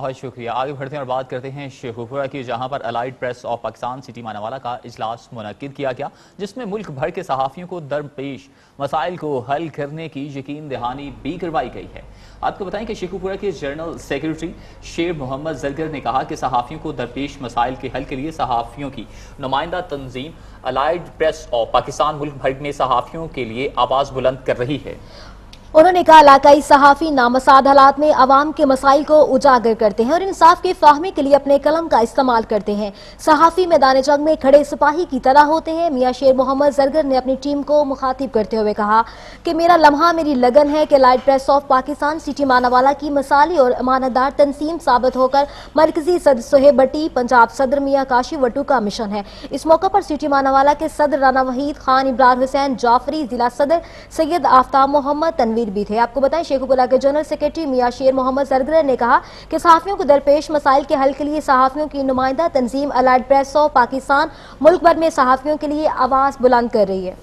बहुत शुक्रिया। आगे बढ़ते हैं और बात करते हैं शेखुपुरा की, जहां पर allied press of Pakistan city Manawala का इजलास मुनक्किद किया गया, जिसमें मुल्क भर के सहाफ़ियों को दरपेश मसाइल को हल करने की यकीन दहानी भी करवाई गई है। आपको बताएं कि शेखुपुरा के जनरल सेक्रेटरी शेर मोहम्मद जरगर ने कहा कि सहाफ़ियों को दरपेश मसाइल के हल के लिए सहाफ़ियों की नुमाइंदा तंजीम अलाइड प्रेस ऑफ पाकिस्तान मुल्क भर में सहाफ़ियों के लिए आवाज़ बुलंद कर रही है। उन्होंने कहा इलाकाई सहाफ़ी नामसाद हालात में अवाम के मसाइल को उजागर करते हैं और इंसाफ के फाहमे के लिए अपने कलम का इस्तेमाल करते हैं। सहाफ़ी मैदान जंग में खड़े सिपाही की तरह होते हैं। मियां शेर मोहम्मद जरगर ने अपनी टीम को मुखातिब करते हुए कहा कि मेरा लम्हा मेरी लगन है कि allied press of Pakistan city Manawala की मिसाली और अमानतदार तंजीम साबित होकर मरकजी सदर सोहेब भट्टी, पंजाब सदर मियां काशी वट्टू का मिशन है। इस मौके पर सिटी मानावाला के सदर राना वहीद खान, इब्रार हुसैन जाफरी, जिला सदर सैयद आफ्ताब मोहम्मद तनवीर भी थे। आपको बताएं शेखुपुरा के जनरल सेक्रेटरी मियां शेर मोहम्मद जरगर ने कहा कि सहाफ़ियों को दरपेश मसाइल के हल के लिए सहाफ़ियों की नुमाइंदा तंजीम अलाइड प्रेस ऑफ पाकिस्तान मुल्क भर में सहाफ़ियों के लिए आवाज़ बुलंद कर रही है।